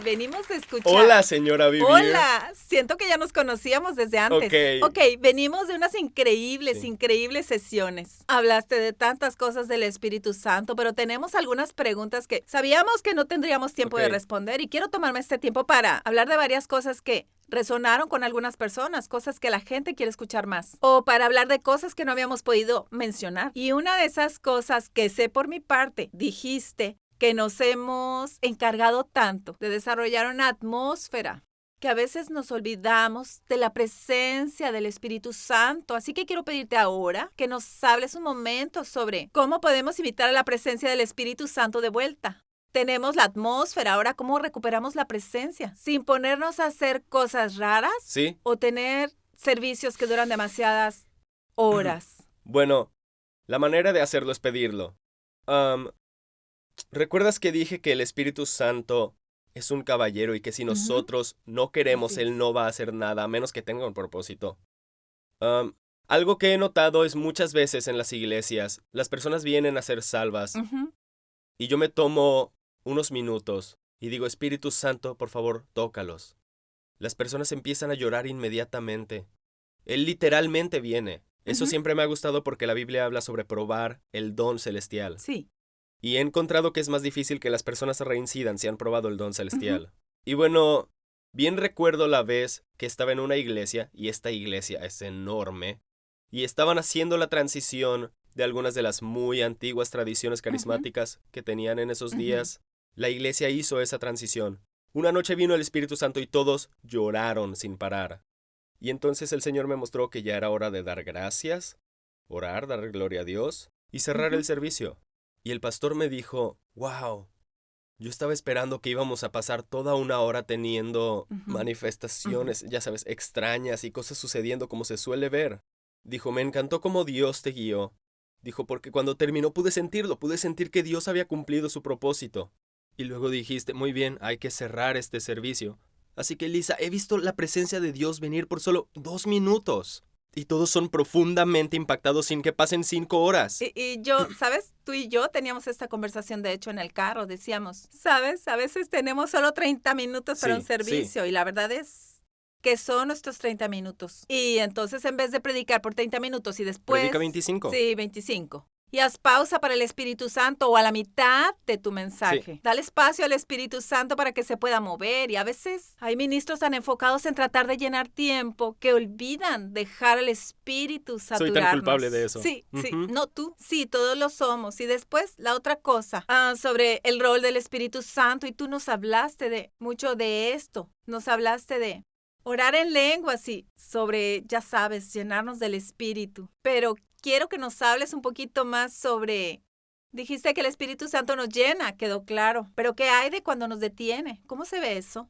venimos a escuchar. Hola, señora Vivir. Hola, siento que ya nos conocíamos desde antes. Ok, venimos de unas increíbles sesiones. Hablaste de tantas cosas del Espíritu Santo, pero tenemos algunas preguntas que sabíamos que no tendríamos tiempo de responder y quiero tomarme este tiempo para hablar de varias cosas que resonaron con algunas personas, cosas que la gente quiere escuchar más, o para hablar de cosas que no habíamos podido mencionar. Y una de esas cosas que sé por mi parte, dijiste que nos hemos encargado tanto de desarrollar una atmósfera que a veces nos olvidamos de la presencia del Espíritu Santo. Así que quiero pedirte ahora que nos hables un momento sobre cómo podemos invitar a la presencia del Espíritu Santo de vuelta. Tenemos la atmósfera, ahora cómo recuperamos la presencia sin ponernos a hacer cosas raras o tener servicios que duran demasiadas horas. Bueno, la manera de hacerlo es pedirlo. ¿Recuerdas que dije que el Espíritu Santo es un caballero y que si nosotros no queremos, Él no va a hacer nada a menos que tenga un propósito? Algo que he notado es muchas veces en las iglesias, las personas vienen a ser salvas y yo me tomo unos minutos y digo, Espíritu Santo, por favor, tócalos. Las personas empiezan a llorar inmediatamente. Él literalmente viene. Eso siempre me ha gustado porque la Biblia habla sobre probar el don celestial. Sí. Y he encontrado que es más difícil que las personas reincidan si han probado el don celestial. Y bueno, bien recuerdo la vez que estaba en una iglesia, y esta iglesia es enorme, y estaban haciendo la transición de algunas de las muy antiguas tradiciones carismáticas que tenían en esos días. La iglesia hizo esa transición. Una noche vino el Espíritu Santo y todos lloraron sin parar. Y entonces el Señor me mostró que ya era hora de dar gracias, orar, dar gloria a Dios y cerrar el servicio. Y el pastor me dijo, wow, yo estaba esperando que íbamos a pasar toda una hora teniendo manifestaciones, ya sabes, extrañas y cosas sucediendo como se suele ver. Dijo, me encantó cómo Dios te guió. Dijo, porque cuando terminó pude sentir que Dios había cumplido su propósito. Y luego dijiste, muy bien, hay que cerrar este servicio. Así que, Lisa, he visto la presencia de Dios venir por solo 2 minutos. Y todos son profundamente impactados sin que pasen 5 horas. Y yo, ¿sabes? Tú y yo teníamos esta conversación, de hecho, en el carro. Decíamos, ¿sabes? A veces tenemos solo 30 minutos para un servicio. Y la verdad es que son nuestros 30 minutos. Y entonces, en vez de predicar por 30 minutos y después... Predica 25. Sí, 25. Y haz pausa para el Espíritu Santo o a la mitad de tu mensaje. Dale espacio al Espíritu Santo para que se pueda mover. Y a veces hay ministros tan enfocados en tratar de llenar tiempo que olvidan dejar al Espíritu saturarnos. Soy tan culpable de eso. Sí, no tú. Sí, todos lo somos. Y después, la otra cosa, sobre el rol del Espíritu Santo. Y tú nos hablaste de mucho de esto. Nos hablaste de orar en lenguas y sobre, ya sabes, llenarnos del Espíritu. Pero quiero que nos hables un poquito más sobre... Dijiste que el Espíritu Santo nos llena, quedó claro. Pero ¿qué hay de cuando nos detiene? ¿Cómo se ve eso?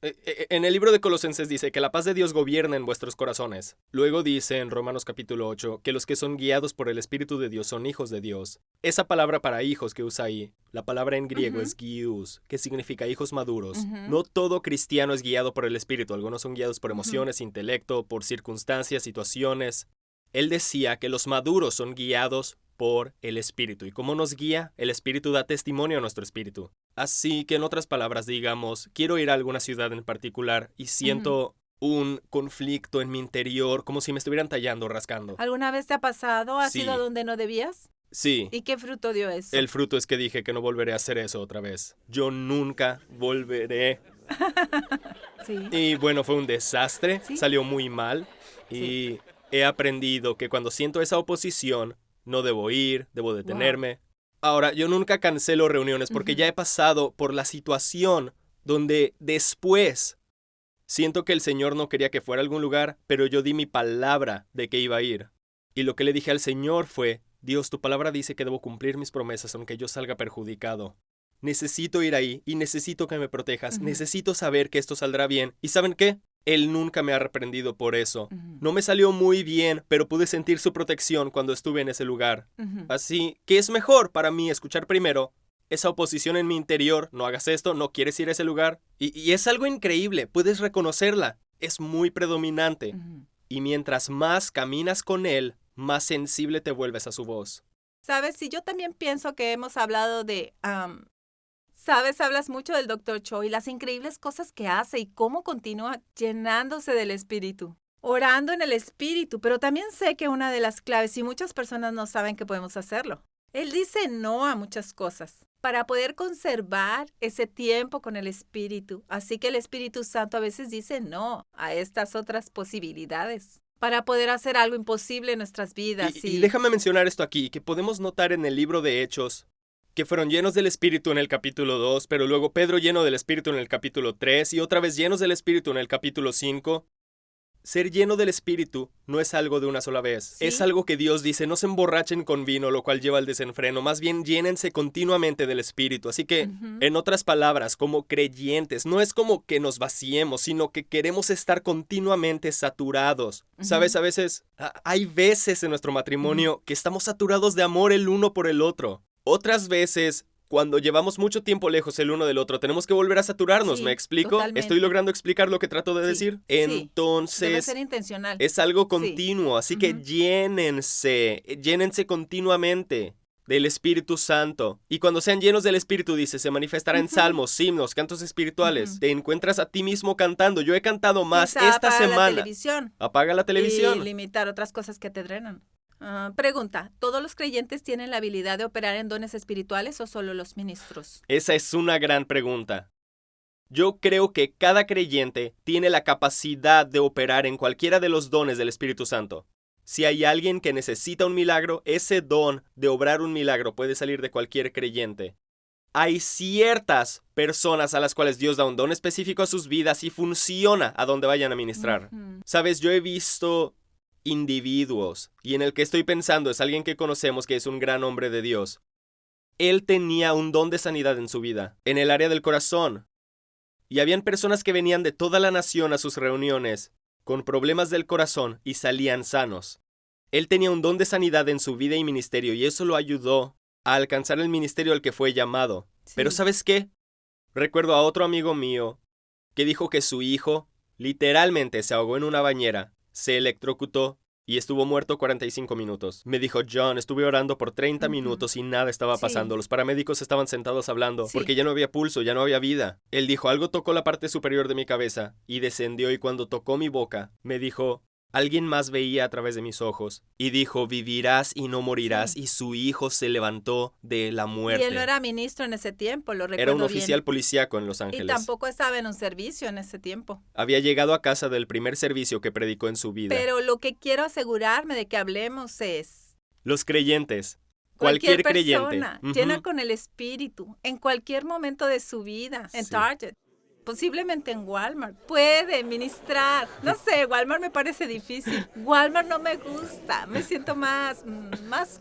En el libro de Colosenses dice que la paz de Dios gobierna en vuestros corazones. Luego dice en Romanos capítulo 8 que los que son guiados por el Espíritu de Dios son hijos de Dios. Esa palabra para hijos que usa ahí, la palabra en griego es gius, que significa hijos maduros. No todo cristiano es guiado por el Espíritu. Algunos son guiados por emociones, intelecto, por circunstancias, situaciones. Él decía que los maduros son guiados por el Espíritu. ¿Y cómo nos guía? El Espíritu da testimonio a nuestro espíritu. Así que en otras palabras, digamos, quiero ir a alguna ciudad en particular y siento un conflicto en mi interior, como si me estuvieran tallando, rascando. ¿Alguna vez te ha pasado? ¿Has ido a donde no debías? Sí. ¿Y qué fruto dio eso? El fruto es que dije que no volveré a hacer eso otra vez. Yo nunca volveré. Y bueno, fue un desastre. Salió muy mal. Y he aprendido que cuando siento esa oposición, no debo ir, debo detenerme. Ahora, yo nunca cancelo reuniones porque ya he pasado por la situación donde después siento que el Señor no quería que fuera a algún lugar, pero yo di mi palabra de que iba a ir. Y lo que le dije al Señor fue, Dios, tu palabra dice que debo cumplir mis promesas aunque yo salga perjudicado. Necesito ir ahí y necesito que me protejas. Necesito saber que esto saldrá bien. ¿Y saben qué? Él nunca me ha reprendido por eso. No me salió muy bien, pero pude sentir su protección cuando estuve en ese lugar. Así que es mejor para mí escuchar primero esa oposición en mi interior. No hagas esto, no quieres ir a ese lugar. Y es algo increíble, puedes reconocerla. Es muy predominante. Y mientras más caminas con él, más sensible te vuelves a su voz. Sabes, si yo también pienso que hemos hablado de Sabes, hablas mucho del Dr. Cho y las increíbles cosas que hace y cómo continúa llenándose del Espíritu, orando en el Espíritu, pero también sé que una de las claves, y muchas personas no saben que podemos hacerlo, él dice no a muchas cosas para poder conservar ese tiempo con el Espíritu. Así que el Espíritu Santo a veces dice no a estas otras posibilidades para poder hacer algo imposible en nuestras vidas. Y déjame mencionar esto aquí, que podemos notar en el libro de Hechos, que fueron llenos del Espíritu en el capítulo 2, pero luego Pedro lleno del Espíritu en el capítulo 3 y otra vez llenos del Espíritu en el capítulo 5. Ser lleno del Espíritu no es algo de una sola vez. ¿Sí? Es algo que Dios dice, no se emborrachen con vino, lo cual lleva al desenfreno. Más bien, llénense continuamente del Espíritu. Así que, en otras palabras, como creyentes, no es como que nos vaciemos, sino que queremos estar continuamente saturados. ¿Sabes? A veces, hay veces en nuestro matrimonio que estamos saturados de amor el uno por el otro. Otras veces, cuando llevamos mucho tiempo lejos el uno del otro, tenemos que volver a saturarnos, Sí, ¿me explico? totalmente. ¿Estoy logrando explicar lo que trato de decir? Sí, Entonces, debe ser intencional. es algo continuo, así que llénense continuamente del Espíritu Santo. Y cuando sean llenos del Espíritu, dice, se manifestará en salmos, himnos, cantos espirituales. Te encuentras a ti mismo cantando. Yo he cantado más Quizá esta apaga semana. la televisión. Apaga la televisión. Y limitar otras cosas que te drenan. Pregunta, ¿todos los creyentes tienen la habilidad de operar en dones espirituales o solo los ministros? Esa es una gran pregunta. Yo creo que cada creyente tiene la capacidad de operar en cualquiera de los dones del Espíritu Santo. Si hay alguien que necesita un milagro, ese don de obrar un milagro puede salir de cualquier creyente. Hay ciertas personas a las cuales Dios da un don específico a sus vidas y funciona a donde vayan a ministrar. Sabes, yo he visto individuos, y en el que estoy pensando es alguien que conocemos que es un gran hombre de Dios. Él tenía un don de sanidad en su vida, en el área del corazón. Y habían personas que venían de toda la nación a sus reuniones con problemas del corazón y salían sanos. Él tenía un don de sanidad en su vida y ministerio y eso lo ayudó a alcanzar el ministerio al que fue llamado. Sí. Pero ¿sabes qué? Recuerdo a otro amigo mío que dijo que su hijo literalmente se ahogó en una bañera, se electrocutó y estuvo muerto 45 minutos. Me dijo, John, estuve orando por 30 minutos y nada estaba pasando. Los paramédicos estaban sentados hablando porque ya no había pulso, ya no había vida. Él dijo, algo tocó la parte superior de mi cabeza y descendió y cuando tocó mi boca, me dijo, alguien más veía a través de mis ojos y dijo, vivirás y no morirás y su hijo se levantó de la muerte. Y él no era ministro en ese tiempo, lo recuerdo Era un bien. oficial policíaco en Los Ángeles. Y tampoco estaba en un servicio en ese tiempo. Había llegado a casa del primer servicio que predicó en su vida. Pero lo que quiero asegurarme de que hablemos es... Los creyentes. Cualquier creyente. Persona llena con el Espíritu, en cualquier momento de su vida, en Target, posiblemente en Walmart, puede ministrar. No sé, Walmart me parece difícil. Walmart no me gusta, me siento más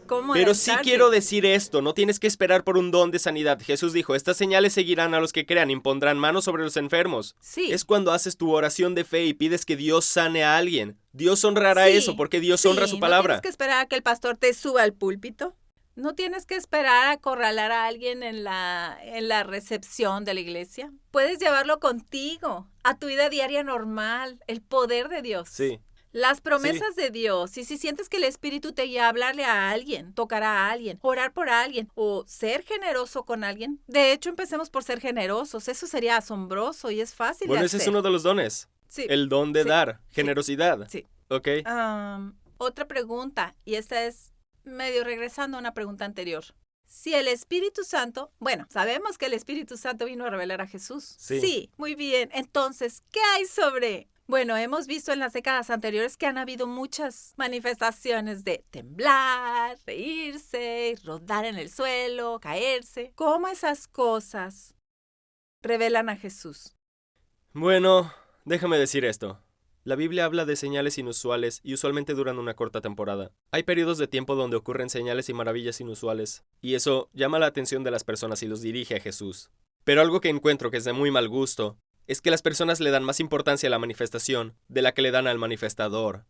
cómoda. Pero sí quiero decir esto, no tienes que esperar por un don de sanidad. Jesús dijo, estas señales seguirán a los que crean, impondrán manos sobre los enfermos. Sí. Es cuando haces tu oración de fe y pides que Dios sane a alguien. Dios honrará eso porque Dios honra su palabra. No tienes que esperar a que el pastor te suba al púlpito. No tienes que esperar a acorralar a alguien en la recepción de la iglesia. Puedes llevarlo contigo, a tu vida diaria normal, el poder de Dios. Sí. Las promesas de Dios. Y si sientes que el Espíritu te guía a hablarle a alguien, tocar a alguien, orar por alguien o ser generoso con alguien. De hecho, empecemos por ser generosos. Eso sería asombroso y es fácil de hacer. Bueno, ese es uno de los dones. Sí. El don de dar, generosidad. Sí. Ok. Otra pregunta, y esta es medio regresando a una pregunta anterior. Si el Espíritu Santo, bueno, sabemos que el Espíritu Santo vino a revelar a Jesús. Sí, muy bien. Entonces, ¿qué hay sobre? Bueno, hemos visto en las décadas anteriores que han habido muchas manifestaciones de temblar, reírse, rodar en el suelo, caerse. ¿Cómo esas cosas revelan a Jesús? Bueno, déjame decir esto. La Biblia habla de señales inusuales y usualmente duran una corta temporada. Hay periodos de tiempo donde ocurren señales y maravillas inusuales, y eso llama la atención de las personas y los dirige a Jesús. Pero algo que encuentro que es de muy mal gusto es que las personas le dan más importancia a la manifestación de la que le dan al manifestador.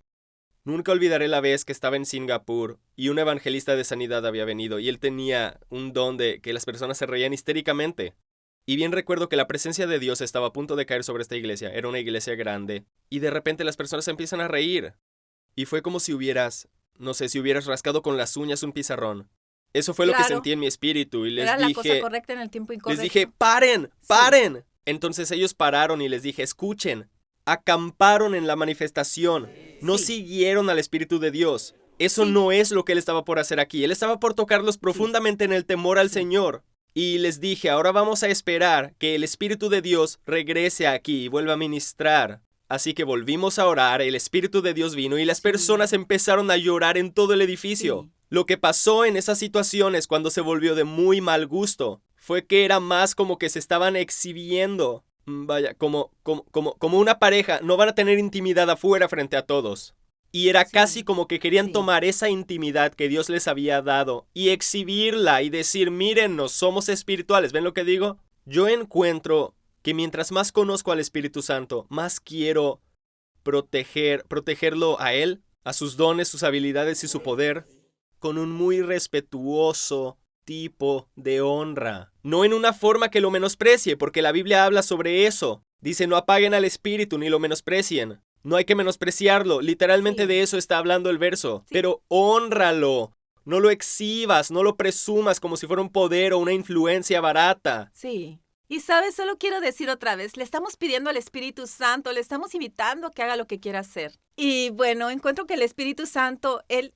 Nunca olvidaré la vez que estaba en Singapur y un evangelista de sanidad había venido y él tenía un don de que las personas se reían histéricamente. Y bien recuerdo que la presencia de Dios estaba a punto de caer sobre esta iglesia. Era una iglesia grande. Y de repente las personas empiezan a reír. Y fue como si hubieras rascado con las uñas un pizarrón. Eso fue lo que sentí en mi espíritu y les Era dije... la cosa correcta en el tiempo incorrecto. Les dije, ¡paren! ¡Paren! Sí. Entonces ellos pararon y les dije, escuchen, acamparon en la manifestación, no siguieron al Espíritu de Dios. Eso no es lo que Él estaba por hacer aquí. Él estaba por tocarlos profundamente en el temor al Señor. Y les dije, ahora vamos a esperar que el Espíritu de Dios regrese aquí y vuelva a ministrar. Así que volvimos a orar, el Espíritu de Dios vino y las personas empezaron a llorar en todo el edificio. Sí. Lo que pasó en esas situaciones cuando se volvió de muy mal gusto fue que era más como que se estaban exhibiendo. Vaya, como una pareja, no van a tener intimidad afuera frente a todos. Y era casi como que querían tomar esa intimidad que Dios les había dado y exhibirla y decir, mírennos, somos espirituales. ¿Ven lo que digo? Yo encuentro que mientras más conozco al Espíritu Santo, más quiero protegerlo a Él, a sus dones, sus habilidades y su poder, con un muy respetuoso tipo de honra. No en una forma que lo menosprecie, porque la Biblia habla sobre eso. Dice, no apaguen al Espíritu ni lo menosprecien. No hay que menospreciarlo. Literalmente de eso está hablando el verso. Pero hónralo. No lo exhibas, no lo presumas como si fuera un poder o una influencia barata. Sí. Y sabes, solo quiero decir otra vez, le estamos pidiendo al Espíritu Santo, le estamos invitando a que haga lo que quiera hacer. Y bueno, encuentro que el Espíritu Santo, él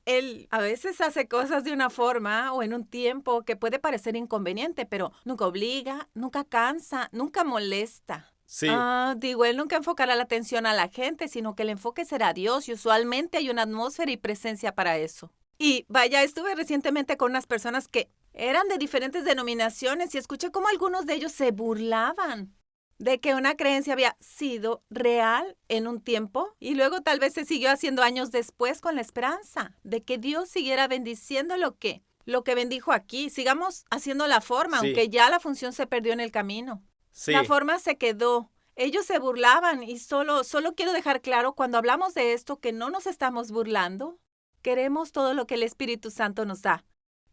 a veces hace cosas de una forma o en un tiempo que puede parecer inconveniente, pero nunca obliga, nunca cansa, nunca molesta. Sí. Él nunca enfocará la atención a la gente, sino que el enfoque será Dios y usualmente hay una atmósfera y presencia para eso. Y vaya, estuve recientemente con unas personas que eran de diferentes denominaciones y escuché cómo algunos de ellos se burlaban de que una creencia había sido real en un tiempo y luego tal vez se siguió haciendo años después con la esperanza de que Dios siguiera bendiciendo lo que bendijo aquí. Sigamos haciendo la forma, aunque ya la función se perdió en el camino. Sí. La forma se quedó. Ellos se burlaban y solo quiero dejar claro cuando hablamos de esto que no nos estamos burlando. Queremos todo lo que el Espíritu Santo nos da,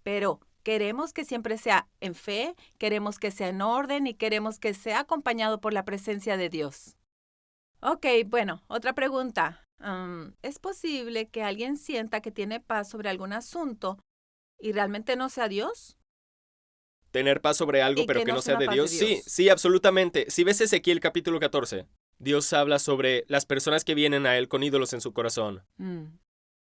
pero queremos que siempre sea en fe, queremos que sea en orden y queremos que sea acompañado por la presencia de Dios. Ok, bueno, otra pregunta. ¿Es posible que alguien sienta que tiene paz sobre algún asunto y realmente no sea Dios? Tener paz sobre algo, pero que no sea de Dios. Sí, absolutamente. Si ves Ezequiel capítulo 14, Dios habla sobre las personas que vienen a Él con ídolos en su corazón.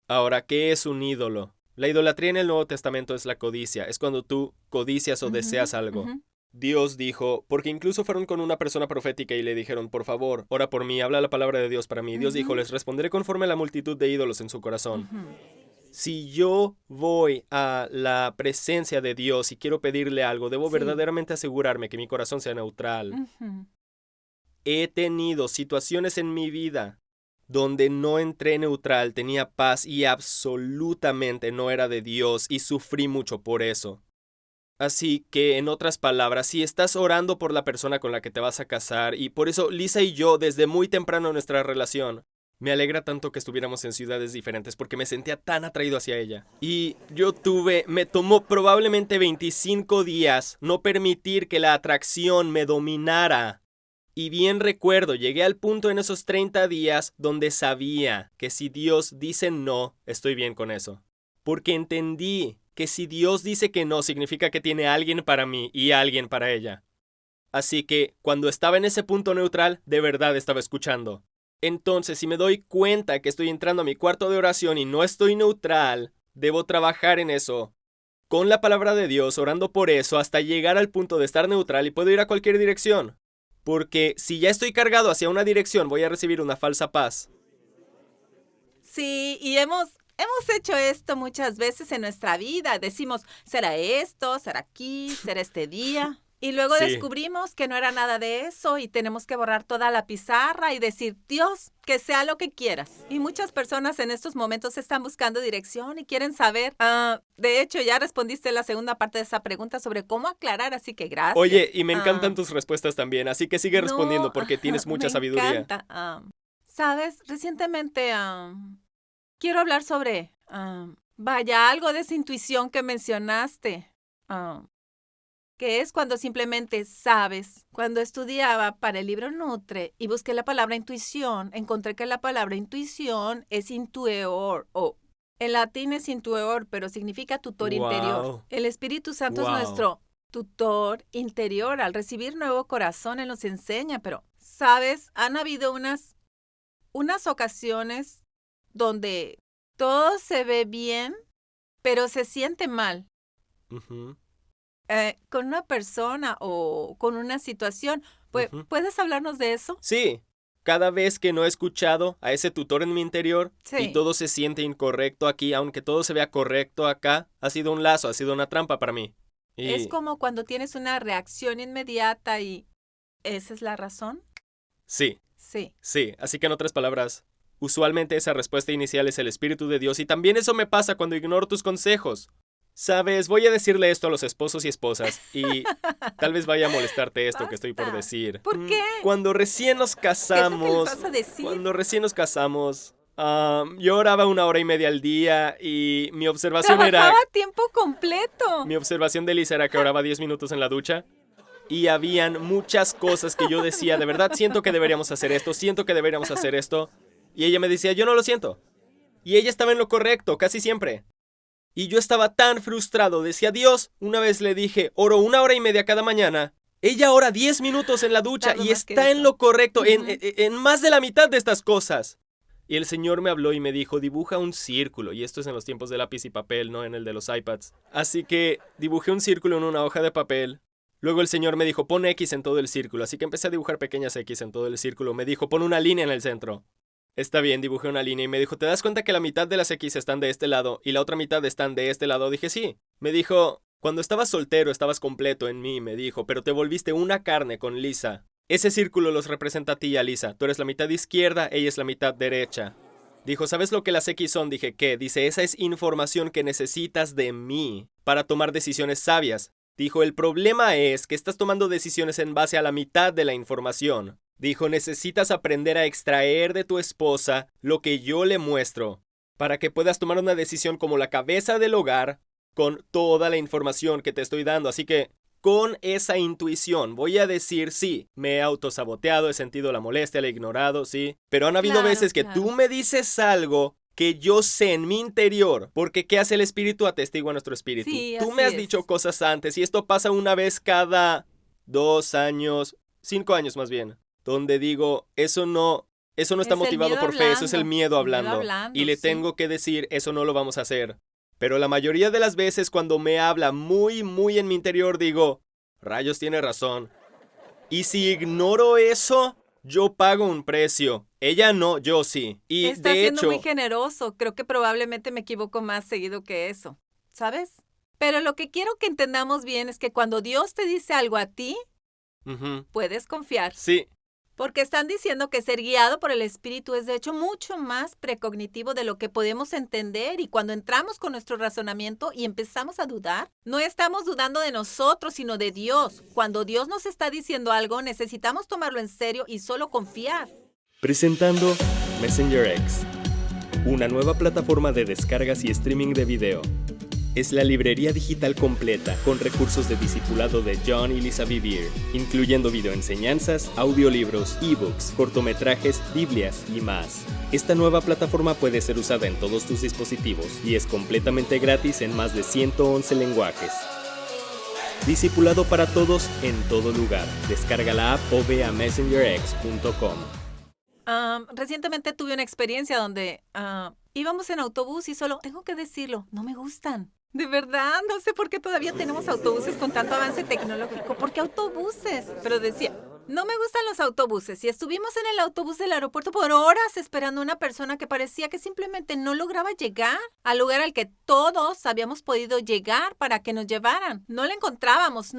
Ahora, ¿qué es un ídolo? La idolatría en el Nuevo Testamento es la codicia. Es cuando tú codicias o deseas algo. Dios dijo, porque incluso fueron con una persona profética y le dijeron, por favor, ora por mí, habla la palabra de Dios para mí. Dios dijo, les responderé conforme a la multitud de ídolos en su corazón. Si yo voy a la presencia de Dios y quiero pedirle algo, debo verdaderamente asegurarme que mi corazón sea neutral. He tenido situaciones en mi vida donde no entré neutral, tenía paz y absolutamente no era de Dios y sufrí mucho por eso. Así que, en otras palabras, si estás orando por la persona con la que te vas a casar, y por eso Lisa y yo, desde muy temprano en nuestra relación, me alegra tanto que estuviéramos en ciudades diferentes porque me sentía tan atraído hacia ella. Y me tomó probablemente 25 días no permitir que la atracción me dominara. Y bien recuerdo, llegué al punto en esos 30 días donde sabía que si Dios dice no, estoy bien con eso. Porque entendí que si Dios dice que no, significa que tiene alguien para mí y alguien para ella. Así que, cuando estaba en ese punto neutral, de verdad estaba escuchando. Entonces, si me doy cuenta que estoy entrando a mi cuarto de oración y no estoy neutral, debo trabajar en eso. Con la palabra de Dios, orando por eso, hasta llegar al punto de estar neutral y puedo ir a cualquier dirección. Porque si ya estoy cargado hacia una dirección, voy a recibir una falsa paz. Sí, y hemos hecho esto muchas veces en nuestra vida. Decimos, será esto, será aquí, será este día. Y luego descubrimos que no era nada de eso y tenemos que borrar toda la pizarra y decir, Dios, que sea lo que quieras. Y muchas personas en estos momentos están buscando dirección y quieren saber. De hecho, ya respondiste la segunda parte de esa pregunta sobre cómo aclarar, así que gracias. Oye, y me encantan tus respuestas también, así que sigue respondiendo porque tienes mucha sabiduría. Me encanta. ¿Sabes? Recientemente quiero hablar sobre, algo de esa intuición que mencionaste. Que es cuando simplemente sabes. Cuando estudiaba para el libro Nutre y busqué la palabra intuición, encontré que la palabra intuición es intueor o En latín es intuor, pero significa tutor interior. El Espíritu Santo es nuestro tutor interior. Al recibir nuevo corazón, Él nos enseña, pero, ¿sabes? Han habido unas ocasiones donde todo se ve bien, pero se siente mal. Con una persona o con una situación. ¿Puedes hablarnos de eso? Sí. Cada vez que no he escuchado a ese tutor en mi interior y todo se siente incorrecto aquí, aunque todo se vea correcto acá, ha sido un lazo, ha sido una trampa para mí. Es como cuando tienes una reacción inmediata y ¿esa es la razón? Sí. Sí, así que en otras palabras, usualmente esa respuesta inicial es el Espíritu de Dios y también eso me pasa cuando ignoro tus consejos. Sabes, voy a decirle esto a los esposos y esposas y tal vez vaya a molestarte esto que estoy por decir. ¿Por qué? Cuando recién nos casamos... ¿Qué es lo que les vas a decir? Cuando recién nos casamos, yo oraba 1 hora y media al día y mi observación Trabajaba a tiempo completo. Mi observación de Lisa era que oraba 10 minutos en la ducha y habían muchas cosas que yo decía, de verdad siento que deberíamos hacer esto, siento que deberíamos hacer esto. Y ella me decía, yo no lo siento. Y ella estaba en lo correcto, casi siempre. Y yo estaba tan frustrado, decía Dios, una vez le dije, oro 1 hora y media cada mañana. Ella ora 10 minutos en la ducha y está en lo correcto, en más de la mitad de estas cosas. Y el Señor me habló y me dijo, dibuja un círculo. Y esto es en los tiempos de lápiz y papel, no en el de los iPads. Así que dibujé un círculo en una hoja de papel. Luego el Señor me dijo, pon X en todo el círculo. Así que empecé a dibujar pequeñas X en todo el círculo. Me dijo, pon una línea en el centro. Está bien, dibujé una línea y me dijo, ¿te das cuenta que la mitad de las X están de este lado y la otra mitad están de este lado? Dije, sí. Me dijo, cuando estabas soltero estabas completo en mí, me dijo, pero te volviste una carne con Lisa. Ese círculo los representa a ti y a Lisa. Tú eres la mitad izquierda, ella es la mitad derecha. Dijo, ¿sabes lo que las X son? Dije, ¿qué? Dice, esa es información que necesitas de mí para tomar decisiones sabias. Dijo, el problema es que estás tomando decisiones en base a la mitad de la información. Dijo, necesitas aprender a extraer de tu esposa lo que yo le muestro, para que puedas tomar una decisión como la cabeza del hogar con toda la información que te estoy dando. Así que, con esa intuición, voy a decir, sí, me he autosaboteado, he sentido la molestia, la he ignorado, sí. Pero han habido veces que tú me dices algo que yo sé en mi interior, porque ¿qué hace el espíritu? Atestigua a nuestro espíritu. Sí, tú me has dicho cosas antes y esto pasa una vez cada 2 años, 5 años más bien. Donde digo, eso no está motivado por fe, eso es el miedo hablando. Y le tengo que decir, eso no lo vamos a hacer. Pero la mayoría de las veces cuando me habla muy, muy en mi interior, digo, rayos, tiene razón. Y si ignoro eso, yo pago un precio. Ella no, yo sí. Y Estás siendo muy generoso. Creo que probablemente me equivoco más seguido que eso, ¿sabes? Pero lo que quiero que entendamos bien es que cuando Dios te dice algo a ti, puedes confiar. Sí. Porque están diciendo que ser guiado por el Espíritu es de hecho mucho más precognitivo de lo que podemos entender, y cuando entramos con nuestro razonamiento y empezamos a dudar, no estamos dudando de nosotros, sino de Dios. Cuando Dios nos está diciendo algo, necesitamos tomarlo en serio y solo confiar. Presentando Messenger X, una nueva plataforma de descargas y streaming de video. Es la librería digital completa con recursos de discipulado de John y Lisa Bevere, incluyendo videoenseñanzas, audiolibros, ebooks, cortometrajes, biblias y más. Esta nueva plataforma puede ser usada en todos tus dispositivos y es completamente gratis en más de 111 lenguajes. Discipulado para todos en todo lugar. Descarga la app o ve a messengerx.com. Recientemente tuve una experiencia donde íbamos en autobús y solo, tengo que decirlo, no me gustan. De verdad, no sé por qué todavía tenemos autobuses con tanto avance tecnológico. ¿Por qué autobuses? Pero decía, no me gustan los autobuses. Y estuvimos en el autobús del aeropuerto por horas esperando a una persona que parecía que simplemente no lograba llegar al lugar al que todos habíamos podido llegar para que nos llevaran. No la encontrábamos.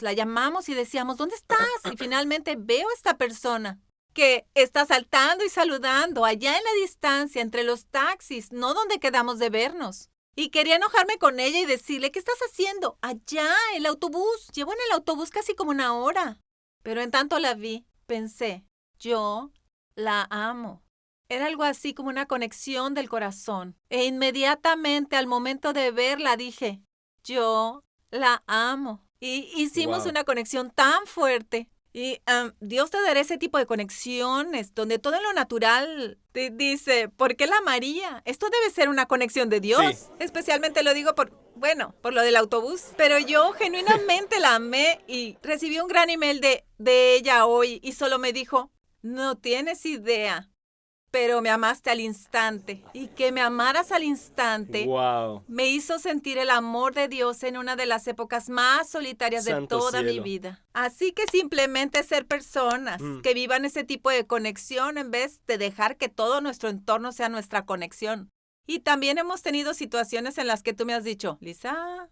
La llamamos y decíamos, ¿dónde estás? Y finalmente veo a esta persona que está saltando y saludando allá en la distancia entre los taxis, no donde quedamos de vernos. Y quería enojarme con ella y decirle, ¿qué estás haciendo? Allá, el autobús. Llevo en el autobús casi como 1 hora. Pero en tanto la vi, pensé, yo la amo. Era algo así como una conexión del corazón. E inmediatamente al momento de verla dije, yo la amo. Y hicimos una conexión tan fuerte Y Dios te dará ese tipo de conexiones donde todo en lo natural te dice, ¿por qué la amaría? Esto debe ser una conexión de Dios. Sí. Especialmente lo digo por lo del autobús. Pero yo genuinamente la amé y recibí un gran email de ella hoy y solo me dijo, no tienes idea, pero me amaste al instante. Y que me amaras al instante Wow. me hizo sentir el amor de Dios en una de las épocas más solitarias de Santo toda mi cielo. vida. Así que simplemente ser personas que vivan ese tipo de conexión en vez de dejar que todo nuestro entorno sea nuestra conexión. Y también hemos tenido situaciones en las que tú me has dicho, Lisa,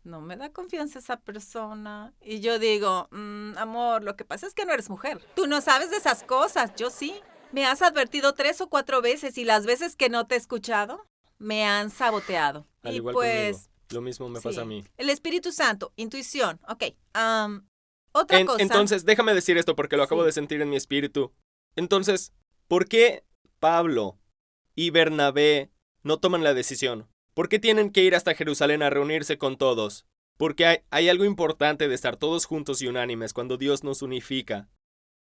no me da confianza esa persona. Y yo digo, amor, lo que pasa es que no eres mujer. Tú no sabes de esas cosas, yo sí. Me has advertido 3 o 4 veces y las veces que no te he escuchado, me han saboteado. Al y igual pues, conmigo. Lo mismo me pasa a mí. El Espíritu Santo, intuición, ok. Otra cosa. Entonces, déjame decir esto porque lo acabo de sentir en mi espíritu. Entonces, ¿por qué Pablo y Bernabé no toman la decisión? ¿Por qué tienen que ir hasta Jerusalén a reunirse con todos? Porque hay algo importante de estar todos juntos y unánimes cuando Dios nos unifica.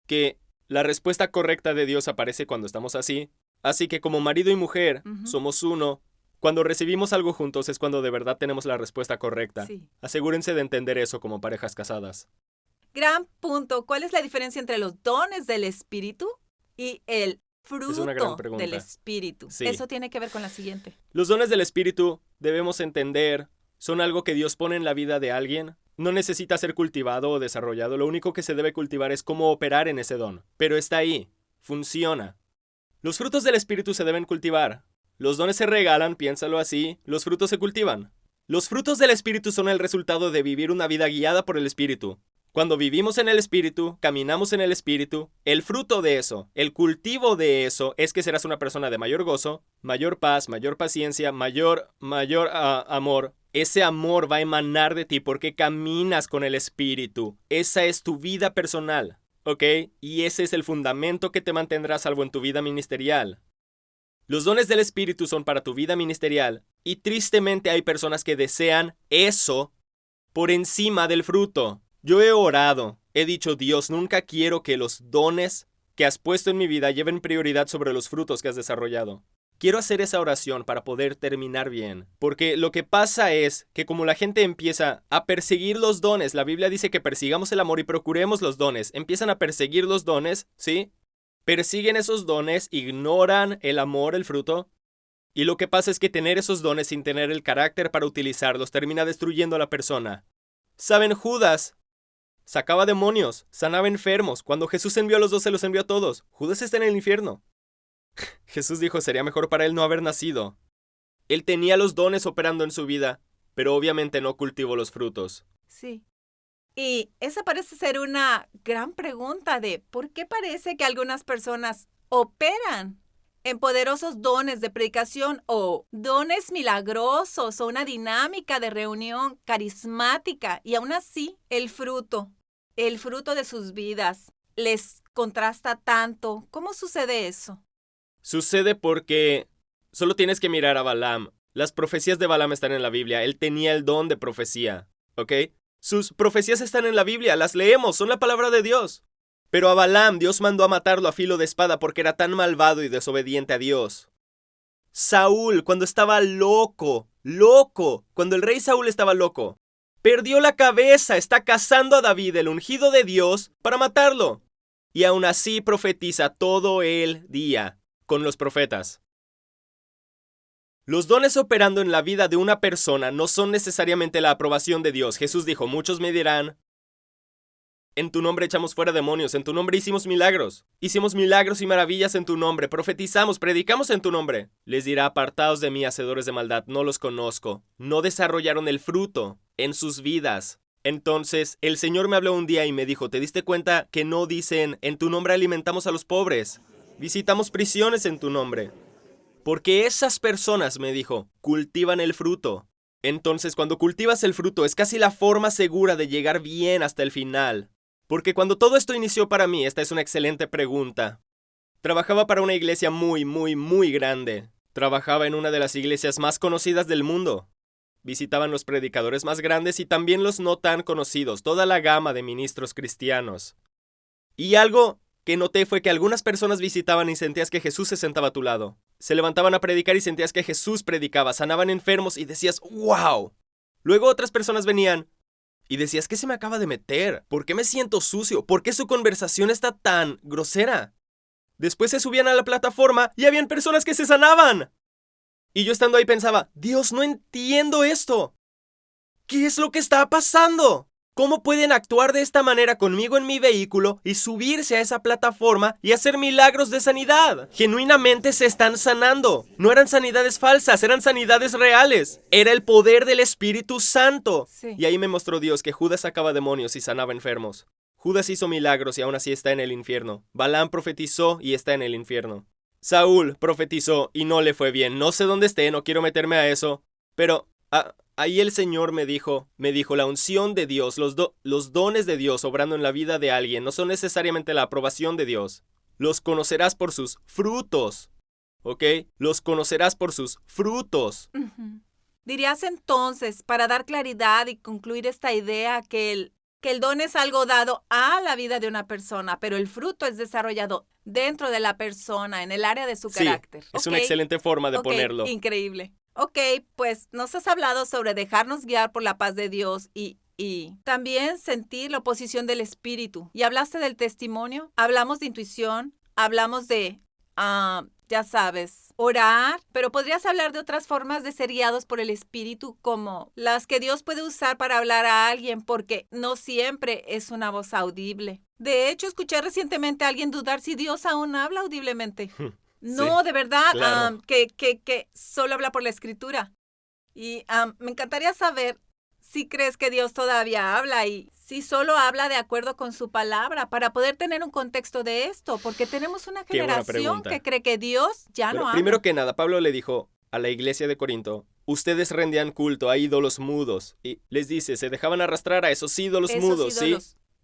Que la respuesta correcta de Dios aparece cuando estamos así. Así que como marido y mujer, somos uno. Cuando recibimos algo juntos es cuando de verdad tenemos la respuesta correcta. Sí. Asegúrense de entender eso como parejas casadas. Gran punto. ¿Cuál es la diferencia entre los dones del Espíritu y el fruto Es una gran pregunta. del Espíritu? Sí. Eso tiene que ver con la siguiente. Los dones del Espíritu, debemos entender, son algo que Dios pone en la vida de alguien. No necesita ser cultivado o desarrollado, lo único que se debe cultivar es cómo operar en ese don. Pero está ahí, funciona. Los frutos del Espíritu se deben cultivar. Los dones se regalan, piénsalo así, los frutos se cultivan. Los frutos del Espíritu son el resultado de vivir una vida guiada por el Espíritu. Cuando vivimos en el Espíritu, caminamos en el Espíritu, el fruto de eso, el cultivo de eso es que serás una persona de mayor gozo, mayor paz, mayor paciencia, mayor amor. Ese amor va a emanar de ti porque caminas con el Espíritu. Esa es tu vida personal, ¿ok? Y ese es el fundamento que te mantendrá a salvo en tu vida ministerial. Los dones del Espíritu son para tu vida ministerial y tristemente hay personas que desean eso por encima del fruto. Yo he orado, he dicho, Dios, nunca quiero que los dones que has puesto en mi vida lleven prioridad sobre los frutos que has desarrollado. Quiero hacer esa oración para poder terminar bien, porque lo que pasa es que como la gente empieza a perseguir los dones, la Biblia dice que persigamos el amor y procuremos los dones, empiezan a perseguir los dones, ¿sí? Persiguen esos dones, ignoran el amor, el fruto, y lo que pasa es que tener esos dones sin tener el carácter para utilizarlos termina destruyendo a la persona. ¿Saben? Judas sacaba demonios, sanaba enfermos. Cuando Jesús envió a los 12, los envió a todos. Judas está en el infierno. Jesús dijo, sería mejor para él no haber nacido. Él tenía los dones operando en su vida, pero obviamente no cultivó los frutos. Sí. Y esa parece ser una gran pregunta de ¿por qué parece que algunas personas operan en poderosos dones de predicación o dones milagrosos o una dinámica de reunión carismática y aún así el fruto de sus vidas les contrasta tanto? ¿Cómo sucede eso? Sucede porque solo tienes que mirar a Balaam. Las profecías de Balaam están en la Biblia. Él tenía el don de profecía, ¿ok? Sus profecías están en la Biblia, las leemos, son la palabra de Dios. Pero a Balaam Dios mandó a matarlo a filo de espada porque era tan malvado y desobediente a Dios. Saúl, cuando estaba loco, cuando el rey Saúl estaba loco, perdió la cabeza, está cazando a David, el ungido de Dios, para matarlo. Y aún así profetiza todo el día con los profetas. Los dones operando en la vida de una persona no son necesariamente la aprobación de Dios. Jesús dijo, muchos me dirán, en tu nombre echamos fuera demonios, en tu nombre hicimos milagros y maravillas en tu nombre, profetizamos, predicamos en tu nombre. Les dirá, apartaos de mí, hacedores de maldad, no los conozco. No desarrollaron el fruto en sus vidas. Entonces, el Señor me habló un día y me dijo, ¿te diste cuenta que no dicen, en tu nombre alimentamos a los pobres? Visitamos prisiones en tu nombre. Porque esas personas, me dijo, cultivan el fruto. Entonces, cuando cultivas el fruto, es casi la forma segura de llegar bien hasta el final. Porque cuando todo esto inició para mí, esta es una excelente pregunta. Trabajaba para una iglesia muy grande. Trabajaba en una de las iglesias más conocidas del mundo. Visitaban los predicadores más grandes y también los no tan conocidos, toda la gama de ministros cristianos. Y algo que noté fue que algunas personas visitaban y sentías que Jesús se sentaba a tu lado. Se levantaban a predicar y sentías que Jesús predicaba, sanaban enfermos y decías, ¡wow! Luego otras personas venían y decías, ¿qué se me acaba de meter? ¿Por qué me siento sucio? ¿Por qué su conversación está tan grosera? Después se subían a la plataforma y habían personas que se sanaban. Y yo estando ahí pensaba, Dios, no entiendo esto. ¿Qué es lo que está pasando? ¿Cómo pueden actuar de esta manera conmigo en mi vehículo y subirse a esa plataforma y hacer milagros de sanidad? Genuinamente se están sanando. No eran sanidades falsas, eran sanidades reales. Era el poder del Espíritu Santo. Sí. Y ahí me mostró Dios que Judas sacaba demonios y sanaba enfermos. Judas hizo milagros y aún así está en el infierno. Balaam profetizó y está en el infierno. Saúl profetizó y no le fue bien. No sé dónde esté, no quiero meterme a eso. Pero ahí el Señor me dijo, la unción de Dios, los dones de Dios obrando en la vida de alguien no son necesariamente la aprobación de Dios. Los conocerás por sus frutos. ¿Ok? Los conocerás por sus frutos. Uh-huh. Dirías entonces, para dar claridad y concluir esta idea, que el don es algo dado a la vida de una persona, pero el fruto es desarrollado dentro de la persona, en el área de su carácter. Es una excelente forma de ponerlo. Increíble. Ok, pues nos has hablado sobre dejarnos guiar por la paz de Dios y también sentir la oposición del Espíritu. Y hablaste del testimonio, hablamos de intuición, hablamos de, ya sabes, orar, pero podrías hablar de otras formas de ser guiados por el Espíritu, como las que Dios puede usar para hablar a alguien, porque no siempre es una voz audible. De hecho, escuché recientemente a alguien dudar si Dios aún habla audiblemente. No, Sí, de verdad, claro. que solo habla por la Escritura. Y me encantaría saber si crees que Dios todavía habla y si solo habla de acuerdo con su palabra, para poder tener un contexto de esto, porque tenemos una Qué buena generación pregunta. que cree que Dios ya no habla. Primero que nada, Pablo le dijo a la iglesia de Corinto, ustedes rendían culto a ídolos mudos. Y les dice, se dejaban arrastrar a esos ídolos mudos, ¿sí?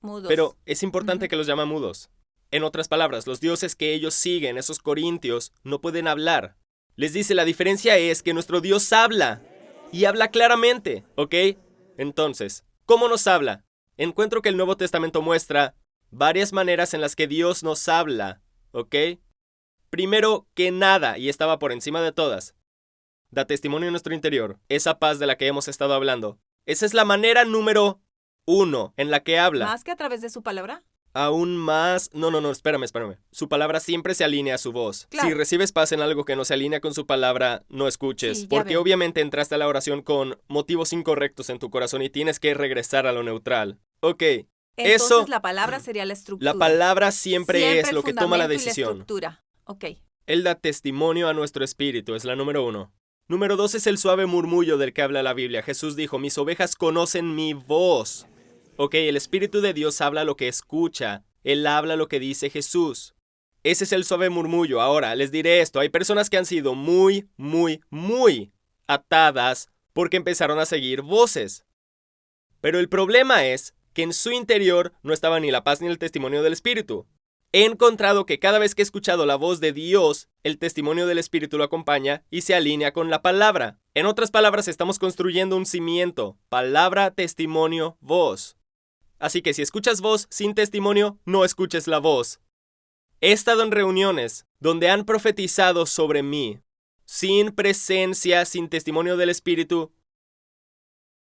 Mudos. Pero es importante que los llama mudos. En otras palabras, los dioses que ellos siguen, esos corintios, no pueden hablar. Les dice, la diferencia es que nuestro Dios habla. Y habla claramente, ¿ok? Entonces, ¿cómo nos habla? Encuentro que el Nuevo Testamento muestra varias maneras en las que Dios nos habla, ¿ok? Primero que nada, y estaba por encima de todas, da testimonio en nuestro interior, esa paz de la que hemos estado hablando. Esa es la manera número 1 en la que habla. ¿Más que a través de su palabra? Aún más... No, espérame. Su palabra siempre se alinea a su voz. Claro. Si recibes paz en algo que no se alinea con su palabra, no escuches. Sí, porque obviamente entraste a la oración con motivos incorrectos en tu corazón y tienes que regresar a lo neutral. Ok, entonces la palabra sería la estructura. La palabra siempre es lo que toma la decisión. Y la estructura. Ok. Él da testimonio a nuestro espíritu, es la número 1. Número 2 es el suave murmullo del que habla la Biblia. Jesús dijo, mis ovejas conocen mi voz. Ok, el Espíritu de Dios habla lo que escucha. Él habla lo que dice Jesús. Ese es el suave murmullo. Ahora, les diré esto. Hay personas que han sido muy atadas porque empezaron a seguir voces. Pero el problema es que en su interior no estaba ni la paz ni el testimonio del Espíritu. He encontrado que cada vez que he escuchado la voz de Dios, el testimonio del Espíritu lo acompaña y se alinea con la palabra. En otras palabras, estamos construyendo un cimiento. Palabra, testimonio, voz. Así que si escuchas voz sin testimonio, no escuches la voz. He estado en reuniones donde han profetizado sobre mí, sin presencia, sin testimonio del Espíritu,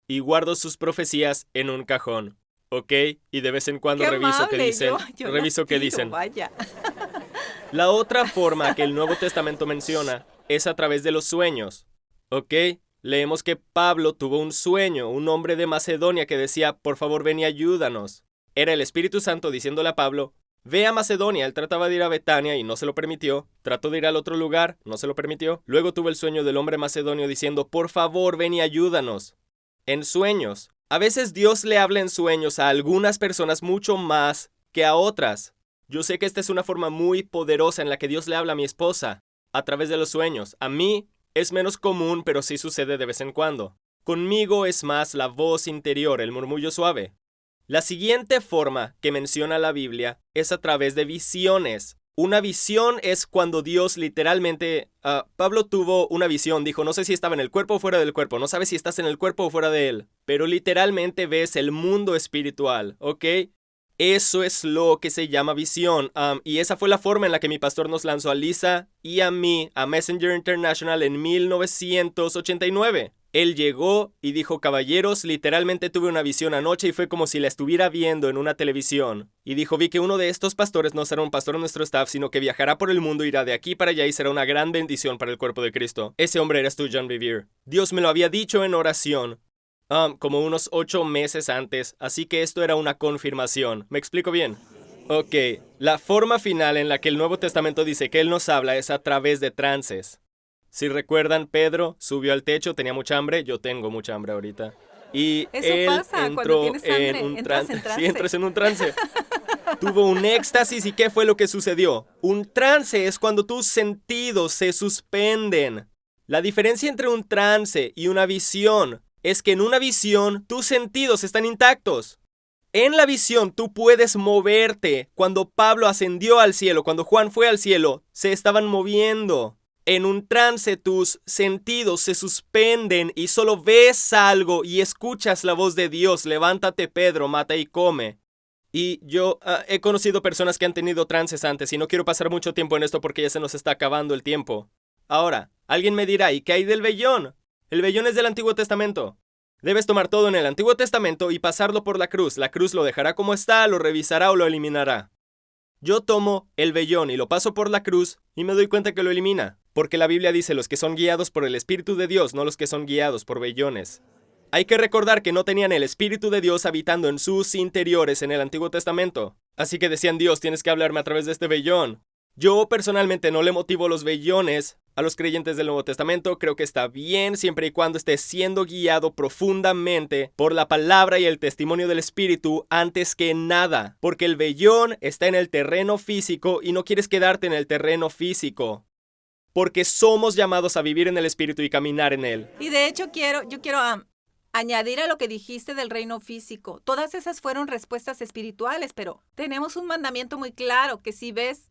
y guardo sus profecías en un cajón. ¿Ok? Y de vez en cuando reviso qué dicen. Reviso qué dicen. Vaya. La otra forma que el Nuevo Testamento menciona es a través de los sueños. ¿Ok? Leemos que Pablo tuvo un sueño, un hombre de Macedonia que decía, por favor ven y ayúdanos. Era el Espíritu Santo diciéndole a Pablo, ve a Macedonia. Él trataba de ir a Betania y no se lo permitió. Trató de ir al otro lugar, no se lo permitió. Luego tuvo el sueño del hombre macedonio diciendo, por favor ven y ayúdanos. En sueños. A veces Dios le habla en sueños a algunas personas mucho más que a otras. Yo sé que esta es una forma muy poderosa en la que Dios le habla a mi esposa, a través de los sueños. A mí es menos común, pero sí sucede de vez en cuando. Conmigo es más la voz interior, el murmullo suave. La siguiente forma que menciona la Biblia es a través de visiones. Una visión es cuando Dios literalmente... Pablo tuvo una visión, dijo, no sé si estaba en el cuerpo o fuera del cuerpo, no sabes si estás en el cuerpo o fuera de él, pero literalmente ves el mundo espiritual, ¿ok? Eso es lo que se llama visión, y esa fue la forma en la que mi pastor nos lanzó a Lisa y a mí a Messenger International en 1989. Él llegó y dijo, caballeros, literalmente tuve una visión anoche y fue como si la estuviera viendo en una televisión. Y dijo, vi que uno de estos pastores no será un pastor en nuestro staff, sino que viajará por el mundo, irá de aquí para allá y será una gran bendición para el cuerpo de Cristo. Ese hombre eras tú, John Bevere. Dios me lo había dicho en oración, como unos 8 meses antes, así que esto era una confirmación. ¿Me explico bien? Ok, la forma final en la que el Nuevo Testamento dice que Él nos habla es a través de trances. Si recuerdan, Pedro subió al techo, tenía mucha hambre, yo tengo mucha hambre ahorita. Y eso él pasa cuando tienes hambre, en un entras en trance. Sí, entras en un trance. Tuvo un éxtasis, ¿y qué fue lo que sucedió? Un trance es cuando tus sentidos se suspenden. La diferencia entre un trance y una visión es que en una visión tus sentidos están intactos. En la visión tú puedes moverte. Cuando Pablo ascendió al cielo, cuando Juan fue al cielo, se estaban moviendo. En un trance tus sentidos se suspenden y solo ves algo y escuchas la voz de Dios. Levántate, Pedro, mata y come. Y yo he conocido personas que han tenido trances antes y no quiero pasar mucho tiempo en esto porque ya se nos está acabando el tiempo. Ahora, alguien me dirá, ¿y qué hay del vellón? El vellón es del Antiguo Testamento. Debes tomar todo en el Antiguo Testamento y pasarlo por la cruz. La cruz lo dejará como está, lo revisará o lo eliminará. Yo tomo el vellón y lo paso por la cruz y me doy cuenta que lo elimina. Porque la Biblia dice los que son guiados por el Espíritu de Dios, no los que son guiados por vellones. Hay que recordar que no tenían el Espíritu de Dios habitando en sus interiores en el Antiguo Testamento. Así que decían, Dios, tienes que hablarme a través de este vellón. Yo personalmente no le motivo los vellones a los creyentes del Nuevo Testamento. Creo que está bien siempre y cuando esté siendo guiado profundamente por la palabra y el testimonio del Espíritu antes que nada. Porque el vellón está en el terreno físico y no quieres quedarte en el terreno físico. Porque somos llamados a vivir en el Espíritu y caminar en él. Y de hecho yo quiero añadir a lo que dijiste del reino físico. Todas esas fueron respuestas espirituales, pero tenemos un mandamiento muy claro que si ves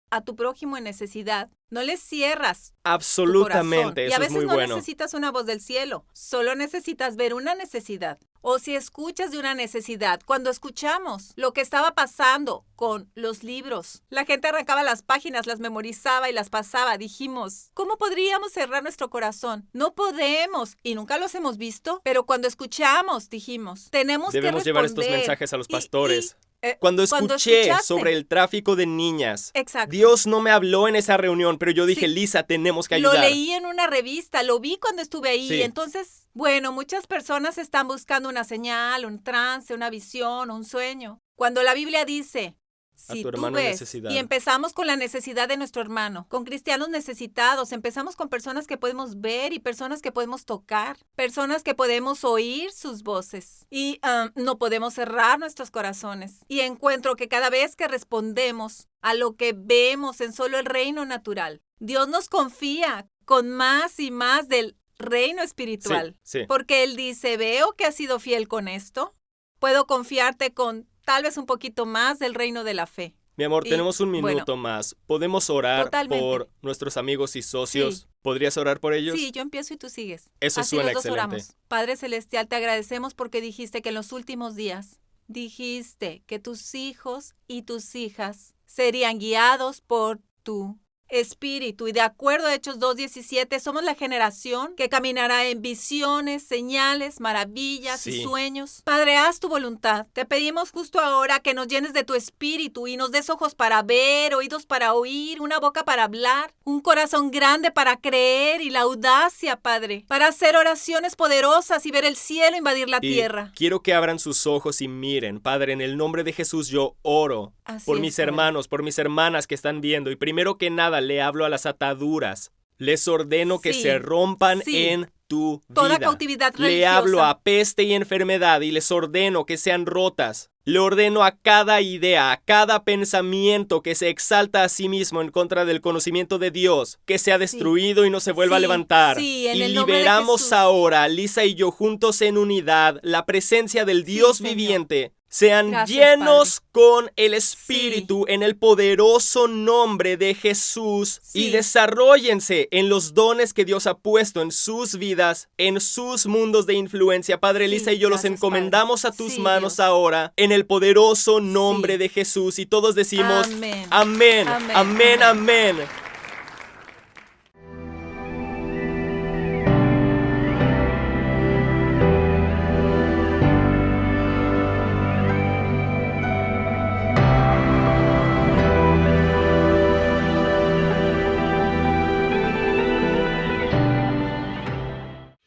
a tu prójimo en necesidad, no le cierras. Absolutamente, eso es muy bueno. Y a veces no necesitas una voz del cielo, solo necesitas ver una necesidad. O si escuchas de una necesidad, cuando escuchamos lo que estaba pasando con los libros, la gente arrancaba las páginas, las memorizaba y las pasaba. Dijimos, ¿cómo podríamos cerrar nuestro corazón? No podemos, y nunca los hemos visto, pero cuando escuchamos, dijimos, debemos llevar estos mensajes a los pastores. Cuando escuché sobre el tráfico de niñas, exacto, Dios no me habló en esa reunión, pero yo dije, sí, Lisa, tenemos que ayudar. Lo leí en una revista, lo vi cuando estuve ahí. Sí. Entonces, bueno, muchas personas están buscando una señal, un trance, una visión, un sueño. Cuando la Biblia dice, si tú ves, y empezamos con la necesidad de nuestro hermano, con cristianos necesitados, empezamos con personas que podemos ver y personas que podemos tocar, personas que podemos oír sus voces y no podemos cerrar nuestros corazones. Y encuentro que cada vez que respondemos a lo que vemos en solo el reino natural, Dios nos confía con más y más del reino espiritual. Sí. Porque Él dice, veo que has sido fiel con esto, puedo confiarte con tal vez un poquito más del reino de la fe. Mi amor, tenemos un minuto más. ¿Podemos orar por nuestros amigos y socios? Sí. ¿Podrías orar por ellos? Sí, yo empiezo y tú sigues. Eso así suena los dos excelente. Oramos. Padre Celestial, te agradecemos porque dijiste que en los últimos días dijiste que tus hijos y tus hijas serían guiados por tu Espíritu, y de acuerdo a Hechos 2:17, somos la generación que caminará en visiones, señales, maravillas y sueños. Padre, haz tu voluntad. Te pedimos justo ahora que nos llenes de tu Espíritu y nos des ojos para ver, oídos para oír, una boca para hablar, un corazón grande para creer y la audacia, Padre, para hacer oraciones poderosas y ver el cielo invadir la tierra. Quiero que abran sus ojos y miren. Padre, en el nombre de Jesús yo oro por mis hermanos, por mis hermanas que están viendo, y primero que nada le hablo a las ataduras. Les ordeno que se rompan en tu toda vida. Cautividad religiosa. Le hablo a peste y enfermedad y les ordeno que sean rotas. Le ordeno a cada idea, a cada pensamiento que se exalta a sí mismo en contra del conocimiento de Dios, que sea destruido y no se vuelva a levantar. Y liberamos ahora, Lisa y yo juntos en unidad, la presencia del Dios viviente, Sean Gracias, llenos Padre. con el Espíritu en el poderoso nombre de Jesús y Sí. desarróllense en los dones que Dios ha puesto en sus vidas, en sus mundos de influencia. Padre, Sí, Elisa y yo los gracias, encomendamos Padre. a tus Sí, manos Dios. ahora en el poderoso nombre Sí. de Jesús y todos decimos Amén. amén, Amén, amén, amén. amén.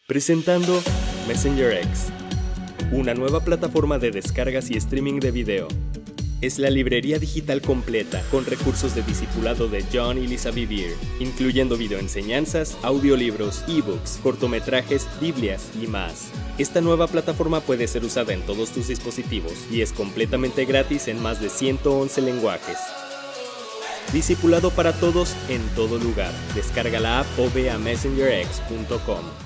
Presentando Messenger X, una nueva plataforma de descargas y streaming de video. Es la librería digital completa con recursos de discipulado de John y Lisa Bevere, incluyendo videoenseñanzas, audiolibros, ebooks, cortometrajes, biblias y más. Esta nueva plataforma puede ser usada en todos tus dispositivos y es completamente gratis en más de 111 lenguajes. Discipulado para todos en todo lugar. Descarga la app o ve a messengerx.com.